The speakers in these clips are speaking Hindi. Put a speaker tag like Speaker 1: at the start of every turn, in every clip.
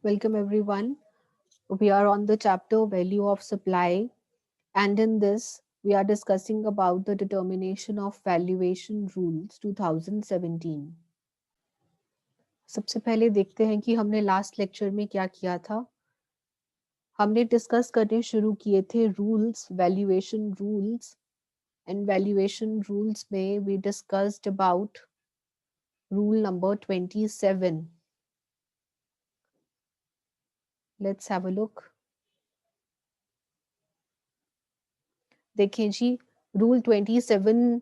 Speaker 1: Welcome everyone. We are on the chapter value of supply, and in this we are discussing about the determination of valuation rules 2017. सबसे पहले देखते हैं कि हमने लास्ट लेक्चर में क्या किया था। हमने डिस्कस करने शुरू किए थे rules, valuation rules, and valuation rules में we discussed about rule number 27. Let's have a look. देखें जी, रूल 27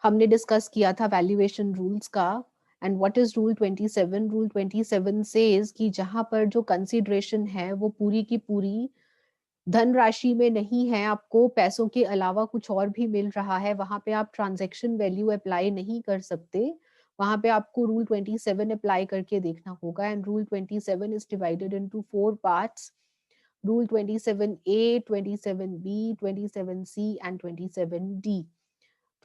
Speaker 1: हमने डिस्कस किया था वैल्यूएशन रूल्स का। And what is rule 27? Rule 27 says कि जहां पर जो कंसीडरेशन है वो पूरी की पूरी धनराशि में नहीं है, आपको पैसों के अलावा कुछ और भी मिल रहा है, वहां पे आप ट्रांजैक्शन वैल्यू अप्लाई नहीं कर सकते। वहां पे आपको रूल 27 अप्लाई करके देखना होगा। And rule 27 is divided into 4 parts. Rule 27A, 27B, 27C and 27D।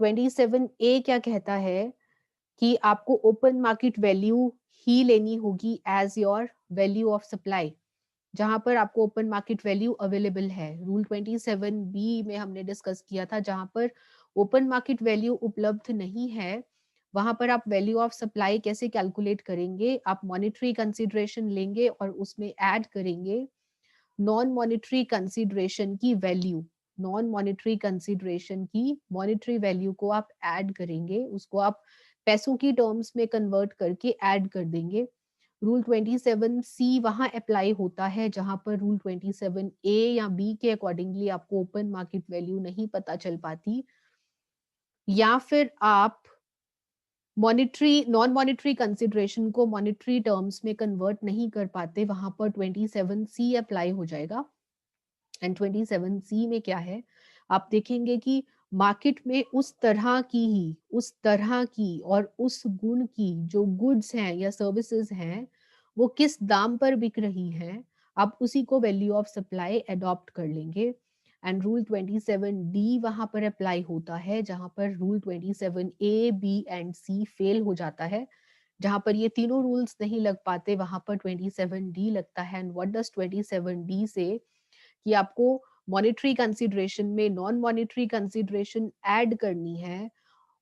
Speaker 1: 27A क्या कहता है कि आपको ओपन मार्केट वैल्यू ही लेनी होगी as your value of supply, जहां पर आपको ओपन मार्केट वैल्यू अवेलेबल है। रूल 27B में हमने डिस्कस किया था जहां पर ओपन मार्केट वैल्यू उपलब्ध नहीं है, वहां पर आप वैल्यू ऑफ सप्लाई कैसे कैलकुलेट करेंगे? आप मॉनेटरी कंसीडरेशन लेंगे और उसमें ऐड करेंगे नॉन मॉनेटरी कंसीडरेशन की वैल्यू। नॉन मॉनेटरी कंसीडरेशन की मॉनेटरी वैल्यू को आप ऐड करेंगे, उसको आप पैसों की टर्म्स में कन्वर्ट करके ऐड कर देंगे। रूल 27C वहां अप्लाई होता है जहां पर रूल 27A या B के अकॉर्डिंगली आपको ओपन मार्केट वैल्यू नहीं पता चल पाती, या फिर आप मॉनेटरी नॉन मॉनेटरी कंसिडरेशन को मॉनेटरी टर्म्स में कन्वर्ट नहीं कर पाते, वहां पर 27C अप्लाई हो जाएगा। एंड 27C में क्या है, आप देखेंगे कि मार्केट में उस तरह की और उस गुण की जो गुड्स हैं या सर्विसेज हैं वो किस दाम पर बिक रही हैं, आप उसी को वैल्यू ऑफ सप्लाई अडॉप्ट कर लेंगे। एंड रूल 27D वहां पर अप्लाई होता है जहां पर rule 27A, B and C fail हो जाता है। जहां पर ये तीनों रूल्स नहीं लग पाते वहां पर 27D लगता है। एंड व्हाट डज 27D से कि आपको मॉनेटरी कंसीडरेशन में नॉन मॉनेटरी कंसीडरेशन ऐड करनी है,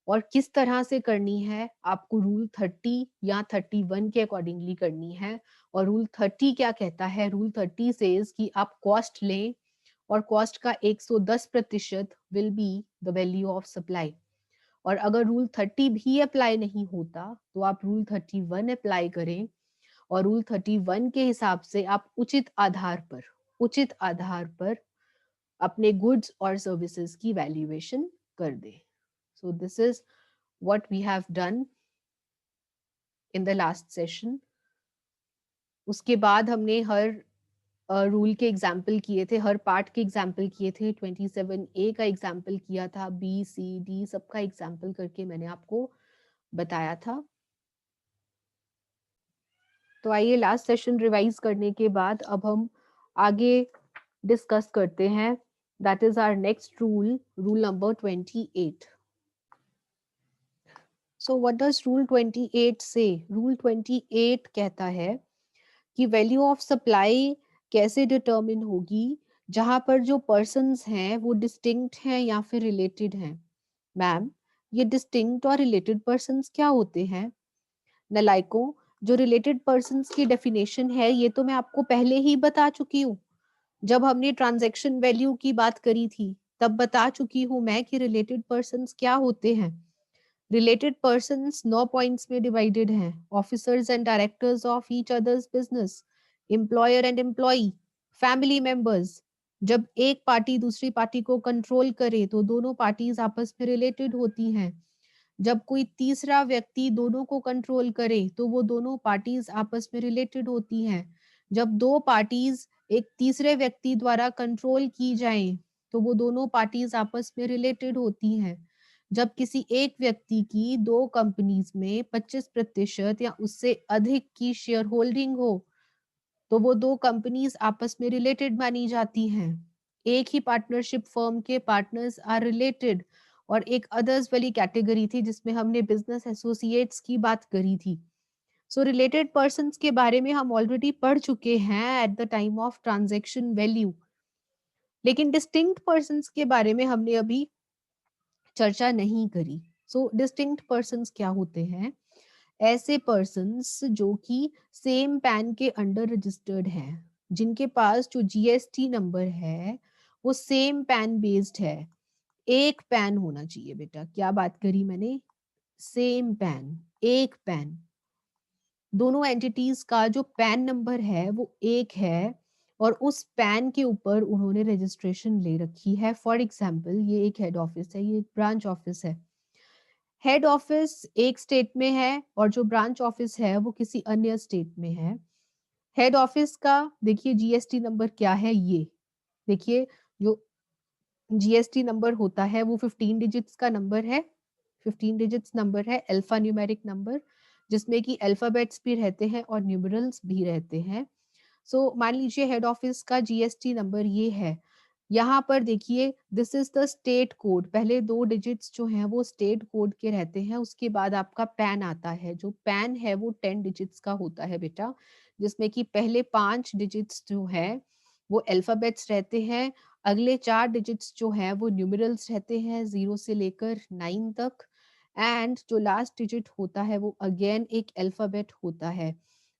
Speaker 1: और किस तरह से करनी है आपको रूल 30 या 31 के अकॉर्डिंगली करनी है। और रूल 30 क्या कहता है? रूल 30 सेज कि आप कॉस्ट लें और कॉस्ट का 110% will be the value of supply. और अगर रूल 30 भी अप्लाई नहीं होता तो आप रूल 31 अप्लाई करें, और रूल 31 के हिसाब से आप उचित आधार पर अपने गुड्स और सर्विसेज की वैल्यूएशन कर दे। So this is what we have done in the last session. उसके बाद हमने हर रूल के एग्जाम्पल किए थे, हर पार्ट के एग्जाम्पल किए थे। 27A का एग्जाम्पल किया था, B, C, D सबका एग्जाम्पल करके मैंने आपको बताया था। तो आइए लास्ट सेशन रिवाइज करने के बाद अब हम आगे डिस्कस करते हैं। That is our next rule, rule number 28। So what does rule 28 say? Rule 28 कहता है कि वैल्यू ऑफ सप्लाई कैसे डिटरमिन होगी जहां पर जो पर्सन्स हैं वो डिस्टिंक्ट हैं या फिर रिलेटेड हैं। मैम, ये डिस्टिंक्ट और रिलेटेड पर्सन्स क्या होते हैं? नलायकों, जो रिलेटेड पर्सन्स की डेफिनेशन है ये तो मैं आपको पहले ही बता चुकी हूँ। जब हमने ट्रांजैक्शन वैल्यू की बात करी थी तब बता चुकी हूँ मैं कि रिलेटेड पर्सन्स क्या होते हैं। रिलेटेड पर्सन्स 9 पॉइंट्स में डिवाइडेड हैं। Officers and directors of each others business, employer and employee, family members. जब एक पार्टी दूसरी पार्टी को कंट्रोल करे तो दोनों पार्टीज आपस में रिलेटेड होती हैं। जब कोई तीसरा व्यक्ति दोनों को कंट्रोल करे तो वो दोनों पार्टीज आपस में रिलेटेड होती हैं। जब दो पार्टीज एक तीसरे व्यक्ति द्वारा कंट्रोल की जाएं तो वो दोनों पार्टीज आपस में रिलेटेड होती हैं। जब किसी एक व्यक्ति की दो कंपनीज में 25% या उससे अधिक की शेयर होल्डिंग हो तो वो दो कंपनीज आपस में रिलेटेड मानी जाती हैं। एक ही पार्टनरशिप फर्म के पार्टनर्स आर रिलेटेड। और एक अदर्स वाली कैटेगरी थी जिसमें हमने बिजनेस एसोसिएट्स की बात करी थी। सो रिलेटेड पर्सन्स के बारे में हम ऑलरेडी पढ़ चुके हैं at the time of transaction value, लेकिन डिस्टिंक्ट पर्सन्स के बारे में हमने अभी चर्चा नहीं करी। सो डिस्टिंक्ट पर्सन्स क्या होते हैं? ऐसे पर्सन्स जो कि सेम पैन के अंडर रजिस्टर्ड हैं, जिनके पास जो जीएसटी नंबर है वो सेम पैन बेस्ड है। एक पैन होना चाहिए बेटा, क्या बात करी मैंने? सेम पैन, एक पैन। दोनों एंटिटीज का जो पैन नंबर है वो एक है और उस पैन के ऊपर उन्होंने रजिस्ट्रेशन ले रखी है। फॉर एग्जाम्पल, ये एक हेड ऑफिस है, ये एक ब्रांच ऑफिस है। हेड ऑफिस एक स्टेट में है और जो ब्रांच ऑफिस है वो किसी अन्य स्टेट में है। हेड ऑफिस का देखिए जीएसटी नंबर क्या है, ये देखिए, जो जीएसटी नंबर होता है वो 15 डिजिट्स का नंबर है। 15 डिजिट्स नंबर है, अल्फा न्यूमेरिक नंबर, जिसमें कि अल्फाबेट्स भी रहते हैं और न्यूमरल्स भी रहते हैं। सो मान लीजिए हेड ऑफिस का जीएसटी नंबर ये है। यहाँ पर देखिए, this is the state code. पहले 2 डिजिट्स जो हैं वो स्टेट कोड के रहते हैं, उसके बाद आपका पैन आता है। जो पैन है वो 10 डिजिट्स का होता है बेटा, जिसमें कि पहले 5 डिजिट्स जो है वो अल्फाबेट्स रहते हैं, अगले 4 डिजिट्स जो है वो न्यूमरल्स रहते हैं 0 से लेकर 9 तक, एंड जो लास्ट डिजिट होता है वो अगेन एक अल्फाबेट होता है।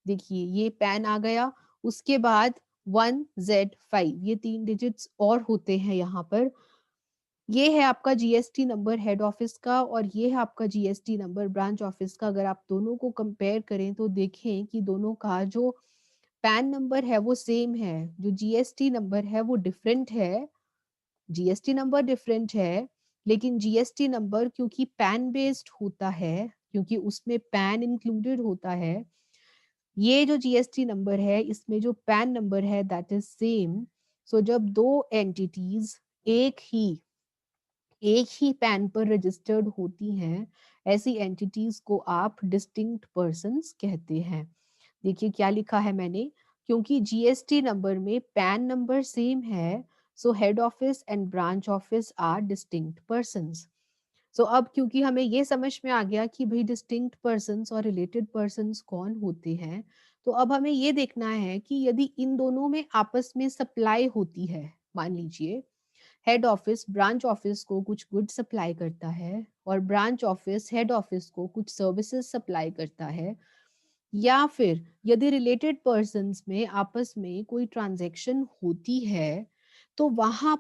Speaker 1: देखिए ये पैन आ गया, उसके बाद 1Z5, ये 3 डिजिट्स और होते हैं यहाँ पर। ये है आपका जीएसटी नंबर हेड ऑफिस का और ये है आपका जीएसटी नंबर ब्रांच ऑफिस का। अगर आप दोनों को कंपेयर करें तो देखें कि दोनों का जो पैन नंबर है वो सेम है, जो जीएसटी नंबर है वो डिफरेंट है। जीएसटी नंबर डिफरेंट है, लेकिन जीएसटी नंबर क्योंकि पैन बेस्ड होता है, क्योंकि उसमें पैन इंक्लूडेड होता है, ये जो जीएसटी नंबर है इसमें जो पैन नंबर है दैट इज सेम। सो जब दो एंटिटीज एक ही पैन पर रजिस्टर्ड होती हैं, ऐसी एंटिटीज को आप डिस्टिंक्ट पर्सन्स कहते हैं। देखिए क्या लिखा है मैंने, क्योंकि जीएसटी नंबर में पैन नंबर सेम है, so head office and branch office are distinct persons. So अब क्योंकि हमें ये समझ में आ गया कि भाई डिस्टिंक्ट पर्सन्स और रिलेटेड पर्सन्स कौन होते हैं, तो अब हमें ये देखना है कि यदि इन दोनों में आपस में सप्लाई होती है, मान लीजिए हेड ऑफिस ब्रांच ऑफिस को कुछ गुड सप्लाई करता है और ब्रांच ऑफिस हेड ऑफिस को कुछ सर्विसेज सप्लाई करता है, या फिर यदि रिलेटेड पर्सन्स में आपस में कोई ट्रांजैक्शन होती है, तो वहां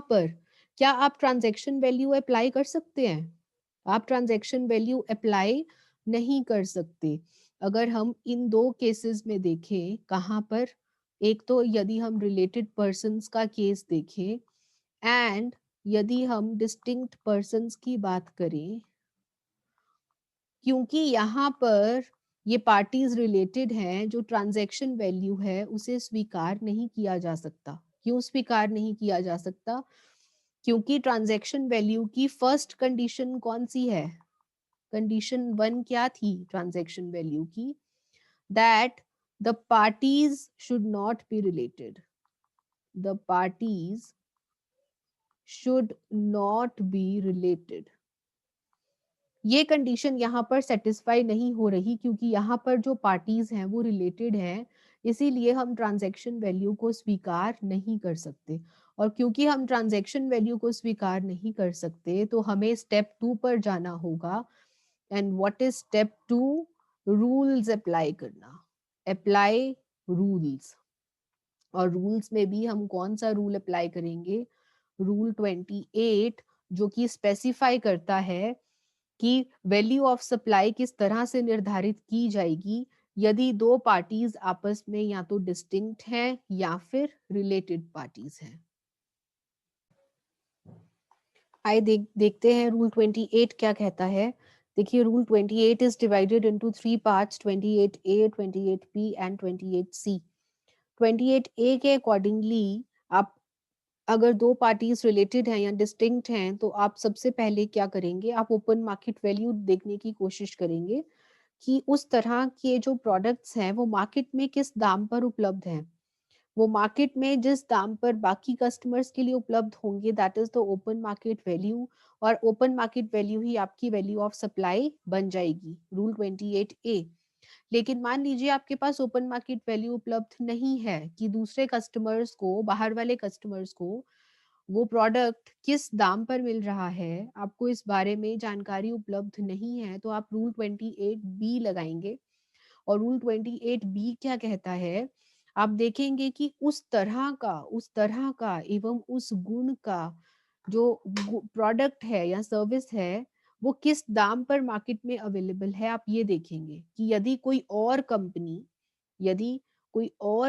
Speaker 1: पर क्या आप ट्रांजैक्शन वैल्यू अप्लाई कर सकते हैं? आप ट्रांजैक्शन वैल्यू अप्लाई नहीं कर सकते। अगर हम इन दो केसेस में देखें, कहाँ पर, एक तो यदि हम रिलेटेड पर्सन्स का केस देखें एंड यदि हम डिस्टिंक्ट पर्सन्स की बात करें, क्योंकि यहाँ पर ये पार्टीज रिलेटेड हैं, जो ट्रांजैक्शन वैल्यू है उसे स्वीकार नहीं किया जा सकता। क्यों स्वीकार नहीं किया जा सकता? क्योंकि ट्रांजैक्शन वैल्यू की फर्स्ट कंडीशन कौन सी है? कंडीशन 1 क्या थी ट्रांजैक्शन वैल्यू की? That the parties should not be related, the parties should not be related. ये कंडीशन यहाँ पर सेटिस्फाई नहीं हो रही, क्योंकि यहाँ पर जो पार्टीज हैं वो रिलेटेड हैं, इसीलिए हम ट्रांजैक्शन वैल्यू को स्वीकार नहीं कर सकते। और क्योंकि हम ट्रांजैक्शन वैल्यू को स्वीकार नहीं कर सकते, तो हमें स्टेप 2 पर जाना होगा। And what is step 2? Rules apply करना, अप्लाई रूल्स। और रूल्स में भी हम कौन सा रूल अप्लाई करेंगे? रूल 28, जो कि स्पेसिफाई करता है कि वैल्यू ऑफ सप्लाई किस तरह से निर्धारित की जाएगी यदि दो पार्टीज आपस में या तो डिस्टिंक्ट हैं या फिर रिलेटेड पार्टीज हैं। आइए देखते हैं रूल 28 क्या कहता है। देखिए rule 28 is divided into 3 parts, 28A, 28B and 28C। 28A के अकॉर्डिंगली आप अगर दो पार्टीज रिलेटेड हैं या डिस्टिंक्ट हैं, तो आप सबसे पहले क्या करेंगे? आप ओपन मार्केट वैल्यू देखने की कोशिश करेंगे कि उस तरह के जो प्रोडक्ट्स हैं वो मार्केट में किस दाम पर उपलब्ध हैं। वो मार्केट में जिस दाम पर बाकी कस्टमर्स के लिए उपलब्ध होंगे, that is the open market value, और ओपन मार्केट वैल्यू ही आपकी वैल्यू ऑफ सप्लाई बन जाएगी, रूल 28A। लेकिन मान लीजिए आपके पास ओपन मार्केट वैल्यू उपलब्ध नहीं है कि दूसरे कस्टमर्स को, बाहर वाले कस्टमर्स को वो प्रोडक्ट किस दाम पर मिल रहा है, आपको इस बारे में जानकारी उपलब्ध नहीं है, तो आप रूल 28B लगाएंगे। और रूल 28B क्या कहता है, आप देखेंगे कि उस तरह का एवं उस गुण का जो प्रोडक्ट है या सर्विस है, वो किस दाम पर मार्केट में अवेलेबल है, आप ये देखेंगे कि यदि कोई और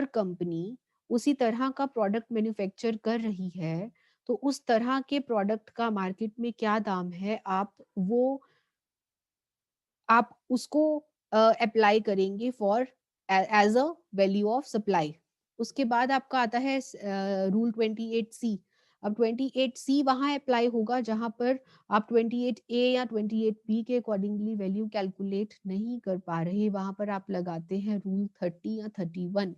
Speaker 1: कंपनी उसी तरह का प्रोडक्ट मैन्युफैक्चर कर रही है, तो उस तरह के प्रोडक्ट का मार्केट में क्या दाम है, आप उसको अप्लाई करेंगे for as a value of supply. उसके बाद आपका आता है रूल 28C। अब 28C वहां अप्लाई होगा जहां पर आप 28A या 28B के अकॉर्डिंगली वैल्यू कैलकुलेट नहीं कर पा रहे, वहां पर आप लगाते हैं रूल 30 या 31।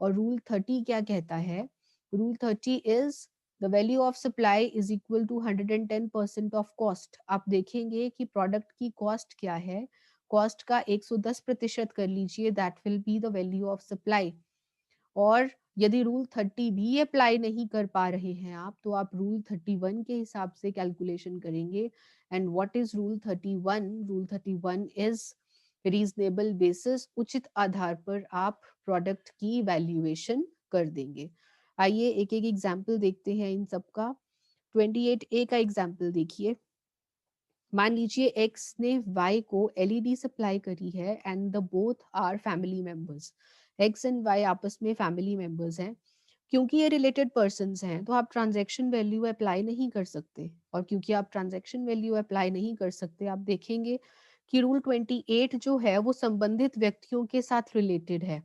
Speaker 1: और रूल 30 क्या कहता है, rule 30 is the value of supply is equal to 110% of cost. आप देखेंगे कि प्रोडक्ट की कॉस्ट क्या है, कॉस्ट का 110% कर लीजिए, that will be the value of supply. और यदि रूल 30 भी अप्लाई नहीं कर पा रहे हैं आप, तो आप रूल 31 के हिसाब से कैलकुलेशन करेंगे। And what is rule 31? Rule 31 is reasonable basis, उचित आधार पर आप प्रोडक्ट की वैल्यूएशन कर देंगे। आइए एक एक एग्जाम्पल देखते हैं इन सब का। 28A का एग्जाम्पल देखिए। मान लीजिए एक्स ने वाई को एलईडी सप्लाई करी है and the both are family members. X and Y आपस में फैमिली मेंबर्स हैं। क्योंकि ये रिलेटेड पर्सन्स हैं, तो आप ट्रांजैक्शन वैल्यू अप्लाई नहीं कर सकते। और क्योंकि आप ट्रांजैक्शन वैल्यू अप्लाई नहीं कर सकते, आप देखेंगे कि रूल 28 जो है वो संबंधित व्यक्तियों के साथ रिलेटेड है।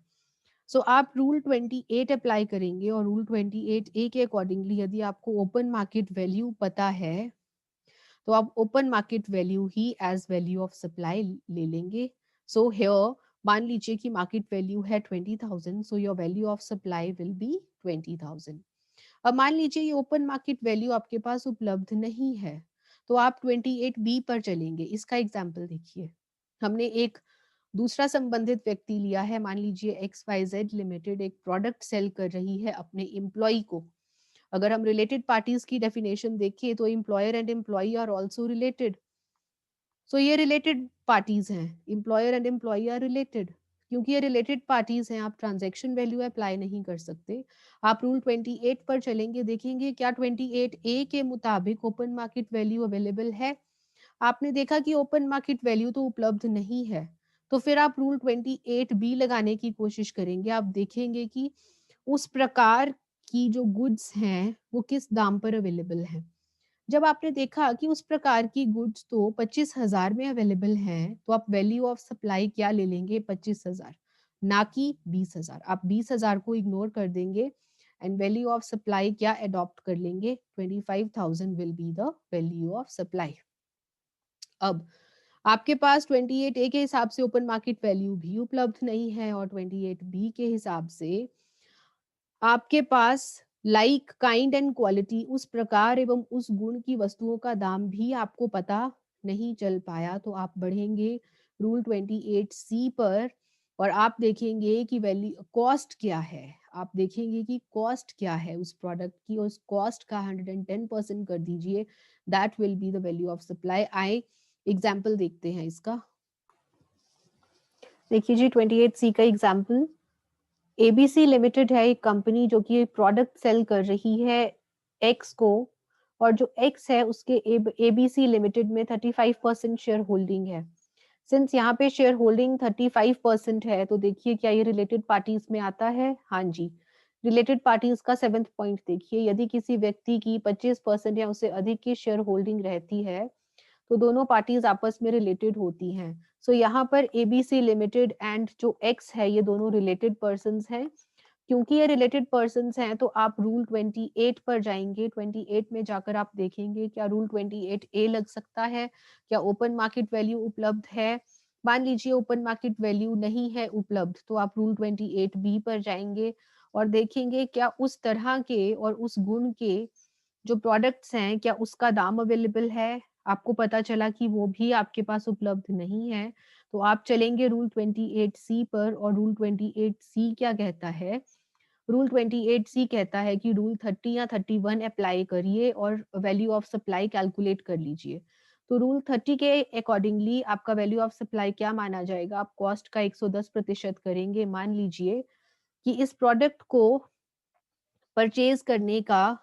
Speaker 1: सो आप रूल 28 अप्लाई करेंगे, और रूल 28A के अकॉर्डिंगली यदि आपको ओपन मार्केट वैल्यू पता है, तो आप ओपन मार्केट वैल्यू ही एज वैल्यू ऑफ सप्लाई ले लेंगे। सो हेयर मान लीजिए कि मार्केट वैल्यू है 20,000, so your value of supply will be 20,000। अब मान लीजिए ये ओपन मार्केट वैल्यू आपके पास उपलब्ध नहीं है, तो आप 28B पर चलेंगे। इसका एग्जाम्पल देखिए। हमने एक दूसरा संबंधित व्यक्ति लिया है, मान लीजिए XYZ लिमिटेड एक प्रोडक्ट सेल कर रही है अपने एम्प्लॉय को। अगर हम रिलेटेड पार्टीज की डेफिनेशन देखें, तो employer and employee are also related. So ये रिलेटेड पार्टीज हैं, employer and employee are related. क्योंकि ये रिलेटेड पार्टीज हैं, आप ट्रांजैक्शन वैल्यू अप्लाई नहीं कर सकते। आप रूल 28 पर चलेंगे, देखेंगे क्या 28A के मुताबिक ओपन मार्केट वैल्यू अवेलेबल है। आपने देखा कि ओपन मार्केट वैल्यू तो उपलब्ध नहीं है, तो फिर आप रूल 28B लगाने की कोशिश करेंगे। आप देखेंगे कि उस प्रकार की जो गुड्स हैं वो किस दाम पर अवेलेबल हैं। जब आपने देखा कि उस प्रकार की गुड्स तो 25,000 में अवेलेबल हैं, तो आप वैल्यू ऑफ सप्लाई क्या ले लेंगे? 25,000, ना कि 20,000। आप 20,000 को इग्नोर कर देंगे एंड वैल्यू ऑफ सप्लाई क्या अडॉप्ट कर लेंगे? 25,000 will be the value of supply. अब आपके पास 28A के हिसाब से ओपन मार्केट वैल्यू भी उपलब्ध नहीं है, और 28B के हिसाब से आपके पास लाइक काइंड एंड क्वालिटी, उस प्रकार एवं उस गुण की वस्तुओं का दाम भी आपको पता नहीं चल पाया, तो आप बढ़ेंगे रूल 28C पर। और आप देखेंगे कि वैल्यू कॉस्ट क्या है। आप देखेंगे कि कॉस्ट क्या है उस प्रोडक्ट की, उस कॉस्ट का 110% कर दीजिए, that will be the value of supply. आए एग्जाम्पल देखते हैं इसका। देखिए जी 28C का एग्जाम्पल। एबीसी लिमिटेड है एक कंपनी जो कि प्रोडक्ट सेल कर रही है एक्स को, और जो एक्स है उसके एबीसी लिमिटेड में 35% शेयर होल्डिंग है। सिंस यहाँ पे शेयर होल्डिंग 35% है, तो देखिए क्या ये रिलेटेड पार्टीज में आता है? हाँ जी। रिलेटेड पार्टीज का 7th पॉइंट देखिए। यदि किसी व्यक्ति की 25% या उससे अधिक की शेयर होल्डिंग रहती है, तो दोनों पार्टीज आपस में रिलेटेड होती हैं। सो यहाँ पर एबीसी लिमिटेड एंड जो एक्स है, ये दोनों रिलेटेड पर्संस हैं। क्योंकि ये रिलेटेड पर्संस हैं, तो आप रूल 28 पर जाएंगे। 28 में जाकर आप देखेंगे क्या रूल 28A लग सकता है, क्या ओपन मार्केट वैल्यू उपलब्ध है। मान लीजिए ओपन मार्केट वैल्यू नहीं है उपलब्ध, तो आप रूल 28B पर जाएंगे। और देखेंगे क्या उस तरह के और उस गुण के जो प्रोडक्ट्स हैं क्या उसका दाम अवेलेबल है। आपको पता चला कि वो भी आपके पास उपलब्ध नहीं है, तो आप चलेंगे रूल 28C पर। और रूल 28C क्या कहता है? रूल 28C कहता है कि रूल 30 या 31 अप्लाई करिए और वैल्यू ऑफ सप्लाई कैलकुलेट कर लीजिए। तो रूल 30 के अकॉर्डिंगली आपका वैल्यू ऑफ सप्लाई क्या माना जाएगा? आप कॉस्ट का 110% करेंगे। मान लीजिए कि इस प्रोडक्ट को परचेज करने का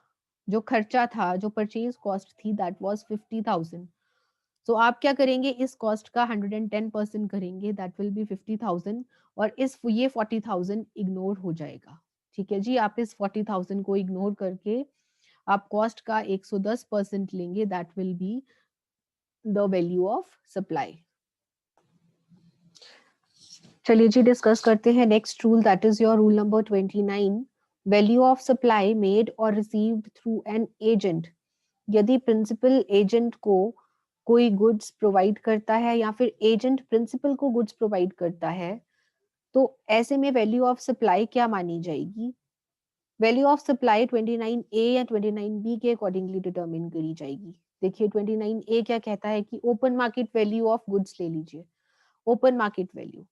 Speaker 1: जो खर्चा था, जो परचेज कॉस्ट थी, दैट वाज 50,000। सो आप क्या करेंगे? इस कॉस्ट का 110% करेंगे, दैट विल बी 50,000। और इस ये 40,000 इग्नोर हो जाएगा। ठीक है जी, आप इस 40,000 को इग्नोर करके आप कॉस्ट का 110% लेंगे, that will be the value of supply. चलिए जी, डिस्कस करते हैं next rule, that is your rule number 29। Value of supply made और रिसीव्ड थ्रू एन एजेंट। यदि प्रिंसिपल एजेंट को कोई गुड्स प्रोवाइड करता है या फिर एजेंट प्रिंसिपल को गुड्स प्रोवाइड करता है, तो ऐसे में वैल्यू ऑफ सप्लाई क्या मानी जाएगी? वैल्यू ऑफ सप्लाई 29A या 29B के अकॉर्डिंगली डिटरमिन करी जाएगी। देखिए 29A क्या कहता है कि open market value of goods ले लीजिए, ओपन मार्केट वैल्यू,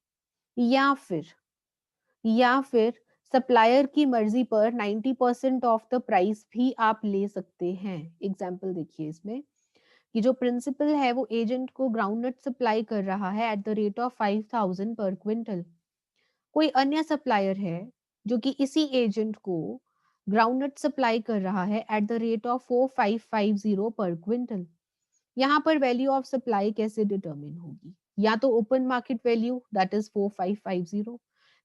Speaker 1: या फिर सप्लायर की मर्जी पर 90% ऑफ द प्राइस भी आप ले सकते हैं। एग्जाम्पल देखिए इसमें कि जो प्रिंसिपल है वो एजेंट को ग्राउंडनट सप्लाई कर रहा है एट द रेट ऑफ 5,000 पर क्विंटल। कोई अन्य सप्लायर है जो कि इसी एजेंट को ग्राउंडनट सप्लाई कर रहा है एट द रेट ऑफ 4,550 पर क्विंटल। यहाँ पर वैल्यू ऑफ सप्लाई कैसे डिटरमिन होगी? या तो open market value that is 4,550,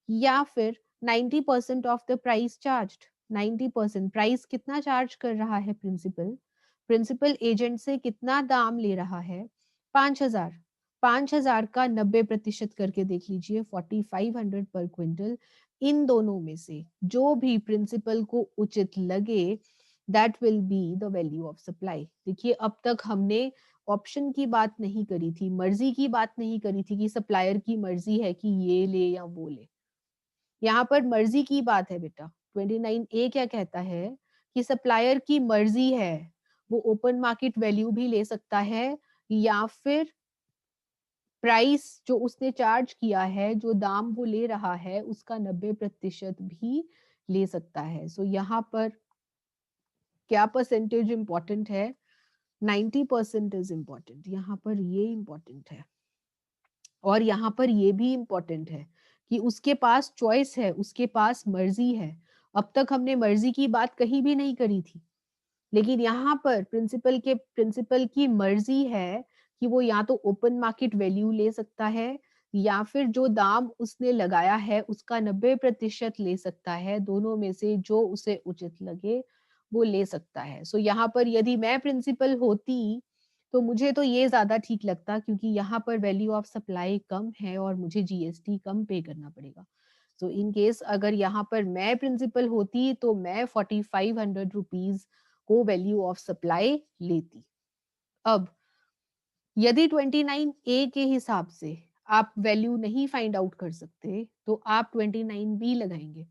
Speaker 1: या फिर 90% of the price charged. 90% price कितना चार्ज कर रहा है प्रिंसिपल? प्रिंसिपल एजेंट से कितना दाम ले रहा है? 5,000। 5,000 का 90% करके देख लीजिए, 4,500 पर क्विंटल। इन दोनों में से जो भी प्रिंसिपल को उचित लगे, that will be the value of supply. देखिए अब तक हमने ऑप्शन की बात नहीं करी थी, मर्जी की बात नहीं करी थी कि सप्लायर की मर्जी है कि ये ले या वो ले। यहाँ पर मर्जी की बात है बेटा। 29A क्या कहता है कि सप्लायर की मर्जी है, वो ओपन मार्केट वैल्यू भी ले सकता है या फिर प्राइस जो उसने चार्ज किया है, जो दाम वो ले रहा है, उसका 90% भी ले सकता है। सो यहाँ पर क्या परसेंटेज इंपॉर्टेंट है? 90% इज इम्पोर्टेंट। यहाँ पर ये इंपॉर्टेंट है और यहाँ पर ये भी इम्पोर्टेंट है कि उसके पास चॉइस है, उसके पास मर्जी है। अब तक हमने मर्जी की बात कहीं भी नहीं करी थी, लेकिन यहाँ पर प्रिंसिपल की मर्जी है कि वो या तो ओपन मार्केट वैल्यू ले सकता है या फिर जो दाम उसने लगाया है उसका 90% ले सकता है। दोनों में से जो उसे उचित लगे वो ले सकता है। सो यहाँ पर यदि मैं प्रिंसिपल होती तो मुझे तो ये ज्यादा ठीक लगता, क्योंकि यहाँ पर वैल्यू ऑफ सप्लाई कम है और मुझे जीएसटी कम पे करना पड़ेगा। सो इन केस अगर यहाँ पर मैं प्रिंसिपल होती तो मैं 4,500 रुपीज को वैल्यू ऑफ सप्लाई लेती। अब यदि 29A के हिसाब से आप वैल्यू नहीं फाइंड आउट कर सकते तो आप 29B लगाएंगे।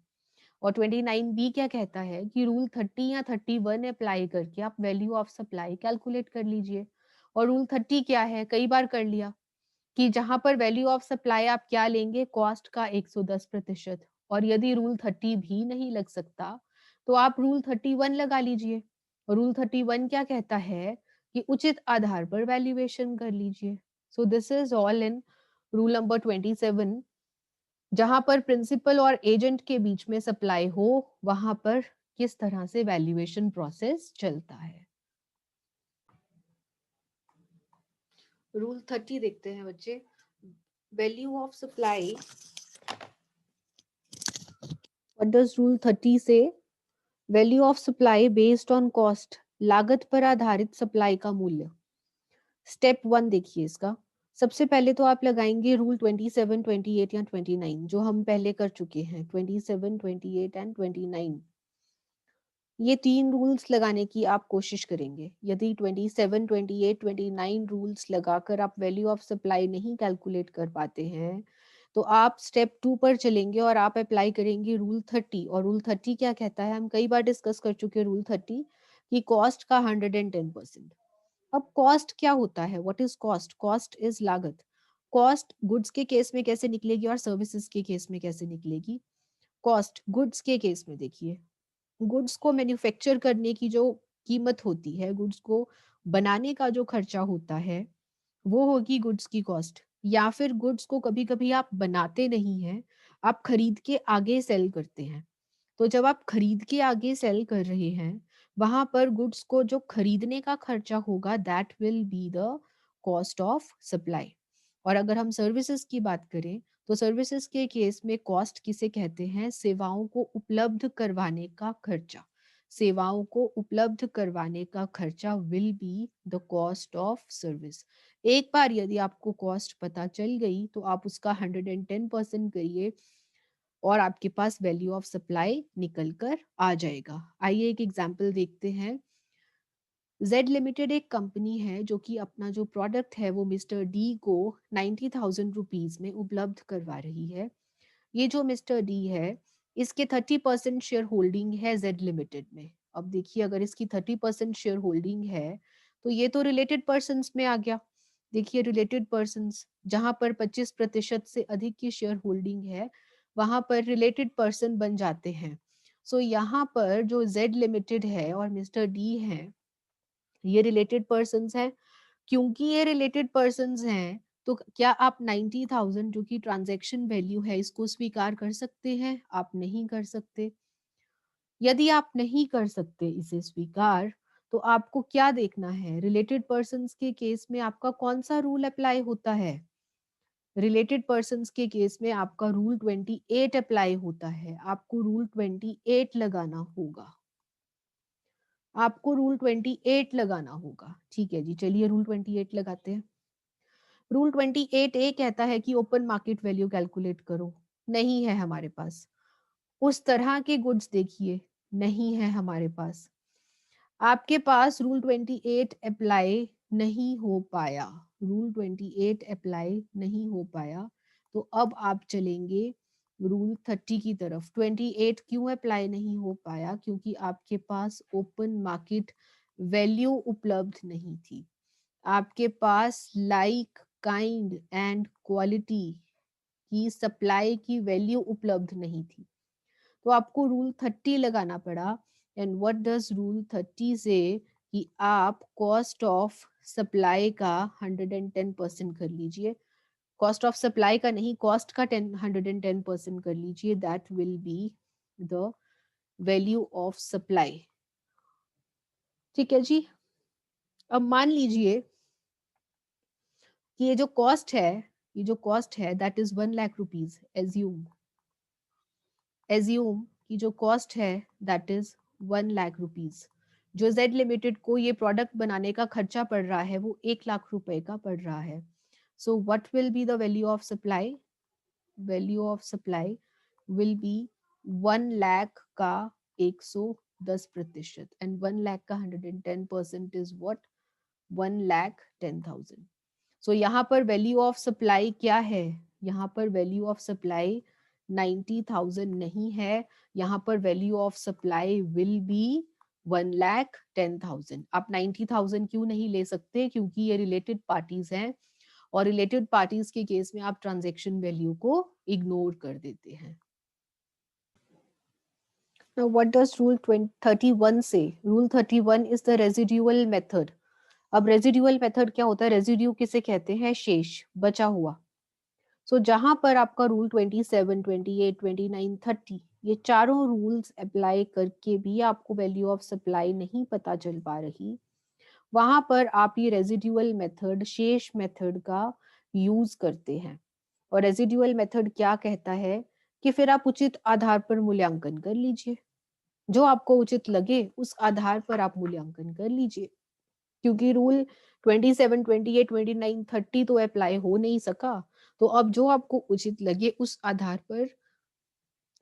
Speaker 1: और 29B क्या कहता है कि रूल 30 या 31 अप्लाई करके आप वैल्यू ऑफ सप्लाई कैलकुलेट कर लीजिए। और रूल 30 क्या है? कई बार कर लिया कि जहां पर वैल्यू ऑफ सप्लाई आप क्या लेंगे? कॉस्ट का 110%। और यदि रूल 30 भी नहीं लग सकता तो आप रूल 31 लगा लीजिए। और रूल 31 क्या कहता है कि उचित आधार पर वैल्यूएशन कर लीजिए। सो this is all in rule number 27। जहां पर प्रिंसिपल और एजेंट के बीच में सप्लाई हो वहां पर किस तरह से वैल्यूएशन प्रोसेस चलता है। रूल 30 देखते हैं बच्चे। Value of supply, what does rule 30 से? Value of supply based on cost, लागत पर आधारित सप्लाई का मूल्य। स्टेप 1 देखिए इसका। सबसे पहले तो आप लगाएंगे रूल 27, 28 या 29 जो हम पहले कर चुके हैं। 27, 28 एंड 29, ये 3 रूल्स लगाने की आप कोशिश करेंगे। यदि 27, 28, 29 रूल्स लगाकर आप वैल्यू ऑफ सप्लाई नहीं कैलकुलेट कर पाते हैं तो आप स्टेप 2 पर चलेंगे और आप अप्लाई करेंगे रूल 30। और रूल 30 क्या कहता है, हम कई बार डिस्कस कर चुके हैं रूल 30 कि कॉस्ट का 110%। अब कॉस्ट क्या होता है, what is cost? Cost is लागत। कॉस्ट गुड्स के केस में कैसे निकलेगी और सर्विसेज के केस में कैसे निकलेगी? कॉस्ट गुड्स के केस में देखिए, गुड्स को मैन्युफैक्चर करने की जो कीमत होती है, गुड्स को बनाने का जो खर्चा होता है, वो होगी गुड्स की कॉस्ट। या फिर गुड्स को कभी कभी आप बनाते नहीं हैं, आप खरीद के आगे सेल करते हैं। तो जब आप खरीद के आगे सेल कर रहे हैं, वहां पर गुड्स को जो खरीदने का खर्चा होगा, that will be the cost of supply. और अगर हम सर्विसेज की बात करें, तो सर्विसेज के केस में कॉस्ट किसे कहते हैं? सेवाओं को उपलब्ध करवाने का खर्चा। सेवाओं को उपलब्ध करवाने का खर्चा will be the cost of service. एक बार यदि आपको कॉस्ट पता चल गई तो आप उसका 110% करिए और आपके पास वैल्यू ऑफ सप्लाई निकल कर आ जाएगा। आइए एक एग्जांपल देखते हैं। जेड लिमिटेड एक कंपनी है जो कि अपना जो प्रोडक्ट है वो मिस्टर डी को 90,000 रुपीज में उपलब्ध करवा रही है। ये जो मिस्टर डी है, इसके 30% शेयर होल्डिंग है जेड लिमिटेड में। अब देखिए, अगर इसकी 30% शेयर होल्डिंग है तो ये तो रिलेटेड पर्सन में आ गया। देखिए, रिलेटेड पर्सन जहां पर 25% से अधिक की शेयर होल्डिंग है, वहां पर रिलेटेड पर्सन बन जाते हैं। सो यहाँ पर जो जेड लिमिटेड है और मिस्टर डी है, ये रिलेटेड पर्सन्स हैं। क्योंकि ये रिलेटेड पर्सन्स हैं, तो क्या आप 90,000 जो कि ट्रांजैक्शन वैल्यू है, इसको स्वीकार कर सकते हैं? आप नहीं कर सकते। यदि आप नहीं कर सकते इसे स्वीकार, तो आपको क्या देखना है? रिलेटेड पर्सन्स के केस में आपका कौन सा रूल अप्लाई होता है? रिलेटेड पर्सन्स के केस में आपका रूल 28 अप्लाई होता है। आपको रूल 28 लगाना होगा। आपको रूल 28 लगाना होगा। ठीक है जी, चलिए रूल 28 लगाते हैं। रूल 28 ए कहता है कि ओपन मार्केट वैल्यू कैलकुलेट करो। नहीं है हमारे पास। उस तरह के गुड्स देखिए, नहीं है हमारे पास। आपके पास रूल 28 अप्लाई नहीं हो पाया। रूल 28 अप्लाई नहीं हो पाया। तो अब आप चलेंगे रूल 30 की तरफ। 28 क्यों अप्लाई नहीं हो पाया? क्योंकि आपके पास ओपन मार्केट वैल्यू उपलब्ध नहीं थी। आपके पास लाइक, काइंड एंड क्वालिटी की सप्लाई की वैल्यू उपलब्ध नहीं थी। तो आपको रूल 30 लगाना पड़ा। एंड व्हाट डज रूल 30 से? कि आप कॉस्ट ऑफ सप्लाई का 110% कर लीजिए। कॉस्ट ऑफ सप्लाई का नहीं, कॉस्ट का 110% कर लीजिए। That will be the value of supply. ठीक है जी। अब मान लीजिए कि ये जो कॉस्ट है that is 1 lakh rupees. Assume कि जो कॉस्ट है दैट इज 1 लाख रुपीज। जो जेड लिमिटेड को ये प्रोडक्ट बनाने का खर्चा पड़ रहा है वो 1 लाख रुपए का पड़ रहा है। So what will be the value of supply? Value of supply will be 1 lakh का 110%। एंड 1 लाख का 110% इज व्हाट? 1,10,000। सो यहाँ पर वैल्यू ऑफ सप्लाई क्या है? यहाँ पर वैल्यू ऑफ सप्लाई 90,000 नहीं है। यहाँ पर value of supply will be 1,10,000। आप 90,000 क्यों नहीं ले सकते? क्योंकि ये रिलेटेड पार्टीज हैं और रिलेटेड पार्टीज के केस में आप ट्रांजेक्शन वैल्यू को इग्नोर कर देते हैं। Now what does rule 31 say? Rule 31 is the residual method. अब रेजिड्यूअल मेथड क्या होता है? रेजिड्यू किसे कहते हैं? शेष, बचा हुआ। सो जहां पर आपका रूल 27, 28, 29, 30 ये चारों रूल्स अप्लाई करके भी आपको वैल्यू ऑफ सप्लाई नहीं पता चल पा रही, वहां पर आप ये रेजिड्यूअल मेथड, शेष मेथड का यूज करते हैं। और रेजिड्यूअल मेथड क्या कहता है कि फिर आप उचित आधार पर मूल्यांकन कर लीजिए। जो आपको उचित लगे उस आधार पर आप मूल्यांकन कर लीजिए। क्योंकि रूल 27, 28, 29, 30 तो अप्लाई हो नहीं सका, तो अब जो आपको उचित लगे उस आधार पर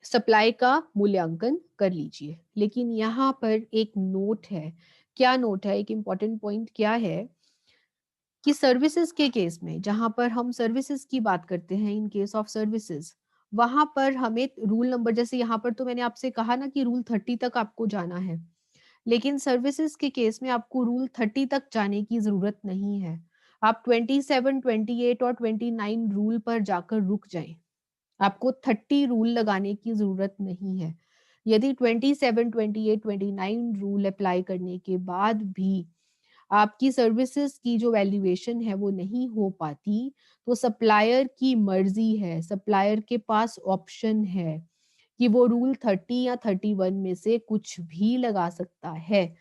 Speaker 1: सप्लाई का मूल्यांकन कर लीजिए। लेकिन यहाँ पर एक नोट है। क्या नोट है? एक इंपॉर्टेंट पॉइंट क्या है कि सर्विसेज के केस में, जहां पर हम सर्विसेज की बात करते हैं, इन केस ऑफ सर्विसेज, वहां पर हमें रूल नंबर, जैसे यहाँ पर तो मैंने आपसे कहा ना कि रूल 30 तक आपको जाना है, लेकिन सर्विसेज के केस में आपको रूल 30 तक जाने की जरूरत नहीं है। आप 27, 28 और 29 रूल पर जाकर रुक जाएं। आपको 30 रूल लगाने की जरूरत नहीं है। यदि 27, 28, 29 रूल अप्लाई करने के बाद भी आपकी सर्विसेज की जो वैल्यूएशन है वो नहीं हो पाती, तो सप्लायर की मर्जी है, सप्लायर के पास ऑप्शन है कि वो रूल 30 या 31 में से कुछ भी लगा सकता है।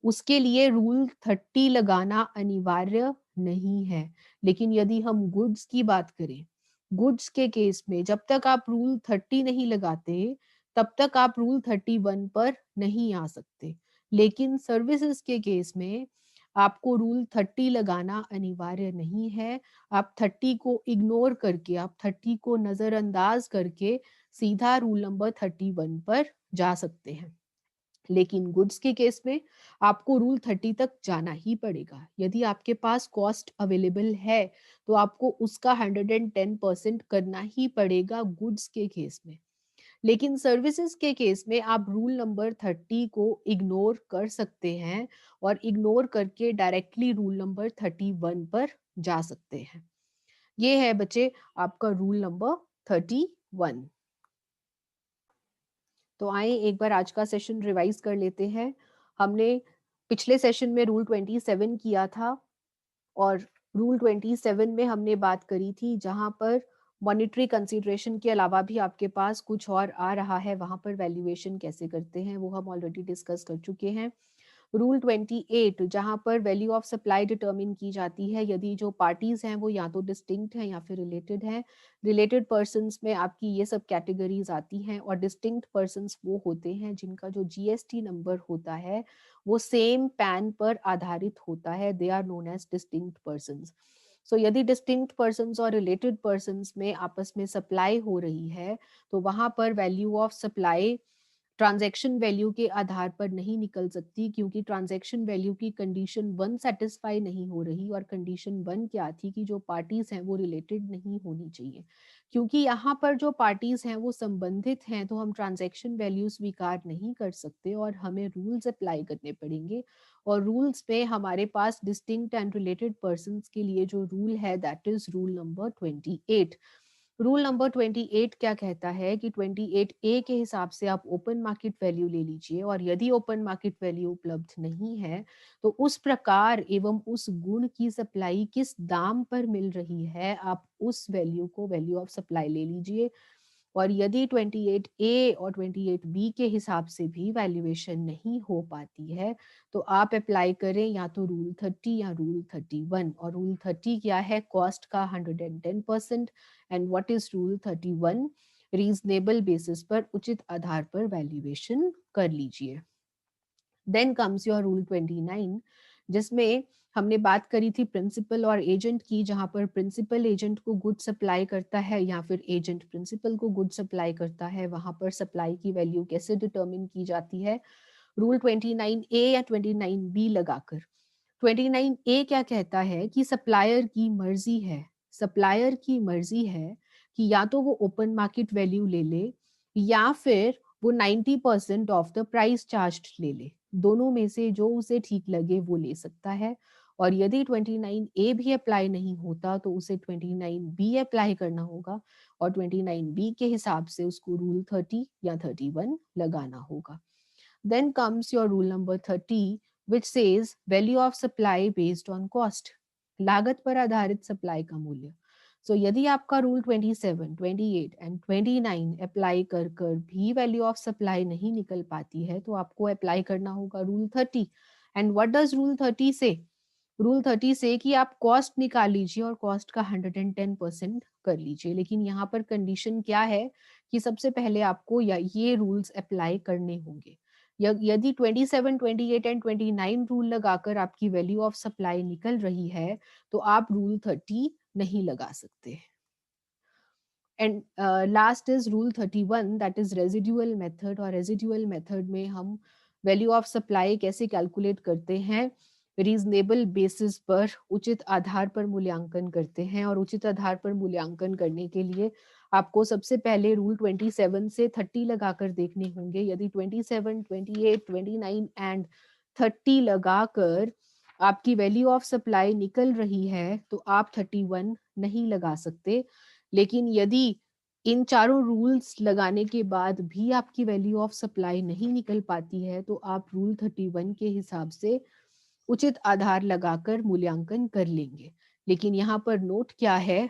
Speaker 1: उसके लिए रूल 30 लगाना अनिवार्य नहीं है। लेकिन यदि हम गुड्स की बात करें, गुड्स के केस में जब तक आप रूल 30 नहीं लगाते, तब तक आप रूल 31 पर नहीं आ सकते। लेकिन सर्विसेज के केस में आपको रूल 30 लगाना अनिवार्य नहीं है। आप 30 को इग्नोर करके, आप 30 को नजरअंदाज करके सीधा रूल नंबर 31 पर जा सकते हैं। लेकिन गुड्स के केस में आपको रूल 30 तक जाना ही पड़ेगा। यदि आपके पास कॉस्ट अवेलेबल है तो आपको उसका 110% करना ही पड़ेगा गुड्स के केस में। लेकिन सर्विसेज के केस में आप रूल नंबर 30 को इग्नोर कर सकते हैं और इग्नोर करके डायरेक्टली रूल नंबर 31 पर जा सकते हैं। ये है बच्चे आपका रूल नंबर 31। तो आए एक बार आज का सेशन रिवाइज कर लेते हैं। हमने पिछले सेशन में रूल 27 किया था, और रूल 27 में हमने बात करी थी जहां पर मॉनेटरी कंसीडरेशन के अलावा भी आपके पास कुछ और आ रहा है, वहां पर वैल्यूएशन कैसे करते हैं वो हम ऑलरेडी डिस्कस कर चुके हैं। रूल 28 जहां पर वैल्यू ऑफ सप्लाई डिटर्मिन की जाती है यदि जो पार्टीज हैं वो या तो डिस्टिंक्ट हैं या फिर रिलेटेड हैं। रिलेटेड पर्सन्स में आपकी ये सब कैटेगरीज आती हैं, और डिस्टिंक्ट पर्सन्स वो होते हैं जिनका जो जीएसटी नंबर होता है वो सेम पैन पर आधारित होता है। They are known as distinct persons. So यदि डिस्टिंक्ट पर्सन्स और रिलेटेड पर्सन्स में आपस में सप्लाई हो रही है तो वहां पर value of supply transaction value के आधार पर नहीं निकल सकती, क्योंकि ट्रांजैक्शन वैल्यू की कंडीशन 1 सेटिस्फाई नहीं हो रही। और कंडीशन 1 क्या थी कि जो पार्टीज हैं वो रिलेटेड नहीं होनी चाहिए। क्योंकि यहाँ पर जो पार्टीज हैं वो संबंधित हैं तो हम ट्रांजैक्शन वैल्यू स्वीकार नहीं कर सकते और हमें रूल्स अप्लाई करने पड़ेंगे। और रूल्स में हमारे पास डिस्टिंक्ट एंड रिलेटेड पर्सन के लिए जो रूल है that is rule number 28। Rule number 28 क्या कहता है कि 28 ए के हिसाब से आप ओपन मार्केट वैल्यू ले लीजिए, और यदि ओपन मार्केट वैल्यू उपलब्ध नहीं है तो उस प्रकार एवं उस गुण की सप्लाई किस दाम पर मिल रही है आप उस वैल्यू को वैल्यू ऑफ सप्लाई ले लीजिए। और यदि 28 ए और 28 बी के हिसाब से भी वैल्यूएशन नहीं हो पाती है तो आप अप्लाई करें या तो रूल 30 या रूल 31। और रूल 30 क्या है? कॉस्ट का 110%। And what is rule 31? Reasonable basis पर, उचित आधार पर वैल्यूएशन कर लीजिए। देन कम्स योर रूल 29, जिसमें हमने बात करी थी प्रिंसिपल और एजेंट की, जहां पर प्रिंसिपल एजेंट को गुड सप्लाई करता है या फिर एजेंट प्रिंसिपल को गुड सप्लाई करता है, वहां पर सप्लाई की वैल्यू कैसे डिटरमिन की जाती है? रूल 29 ए या 29 बी लगाकर। 29 ए क्या कहता है कि सप्लायर की मर्जी है, सप्लायर की मर्जी है कि या तो वो ओपन मार्केट वैल्यू ले ले या फिर वो 90% ऑफ द प्राइस चार्ज ले ले। दोनों में से जो उसे ठीक लगे वो ले सकता है। और यदि 29 ए भी अप्लाई नहीं होता तो उसे 29 बी अप्लाई करना होगा, और 29 बी के हिसाब से उसको रूल 30 या 31 लगाना होगा। Then comes your rule number 30, which says value of supply based on cost. लागत पर आधारित सप्लाई का मूल्य। सो यदि आपका रूल 27, 28 एंड 29 अप्लाई कर कर भी वैल्यू ऑफ सप्लाई नहीं निकल पाती है तो आपको अप्लाई करना होगा rule 30। And what does rule 30 से? रूल 30 से कि आप कॉस्ट निकाल लीजिए और कॉस्ट का 110% कर लीजिए। लेकिन यहाँ पर कंडीशन क्या है कि सबसे पहले आपको ये रूल्स अप्लाई करने होंगे। यदि 27, 28 एंड 29 रूल लगाकर आपकी वैल्यू ऑफ सप्लाई निकल रही है तो आप रूल 30 नहीं लगा सकते। And last is rule 31, that is residual method. और रेजिडुअल मेथड में हम वैल्यू ऑफ सप्लाई कैसे कैलकुलेट करते हैं? रीजनेबल बेसिस पर, उचित आधार पर मूल्यांकन करते हैं। और उचित आधार पर मूल्यांकन करने के लिए आपको सबसे पहले रूल 27 से 30 लगाकर देखने होंगे। यदि 27, 28, 29 एंड 30 लगाकर आपकी वैल्यू ऑफ सप्लाई निकल रही है तो आप 31 नहीं लगा सकते। लेकिन यदि इन चारों रूल्स लगाने के बाद भी आपकी वैल्यू ऑफ सप्लाई नहीं निकल पाती है तो आप रूल 31 के हिसाब से उचित आधार लगाकर मूल्यांकन कर लेंगे। लेकिन यहाँ पर नोट क्या है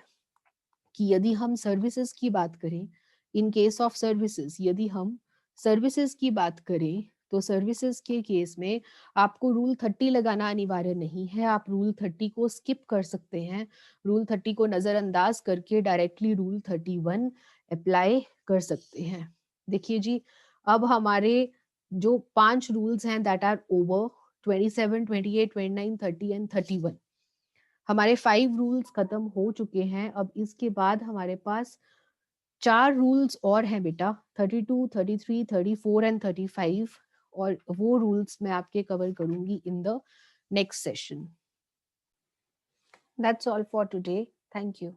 Speaker 1: कि यदि हम सर्विसेज की बात करें, इन केस ऑफ सर्विसेज, यदि हम सर्विसेज की बात करें तो सर्विसेज के केस में आपको रूल 30 लगाना अनिवार्य नहीं है। आप रूल 30 को स्किप कर सकते हैं। रूल 30 को नजरअंदाज करके डायरेक्टली रूल 31 अप्लाई कर सकते हैं। देखिए जी, अब हमारे जो 5 रूल्स हैं दैट आर ओवर, 27, 28, 29, 30 एंड 31, हमारे 5 रूल्स खत्म हो चुके हैं। अब इसके बाद हमारे पास 4 रूल्स और हैं बेटा, 32, 33, 34 एंड 35, और वो रूल्स मैं आपके कवर करूंगी in the next session. That's all for today, thank you.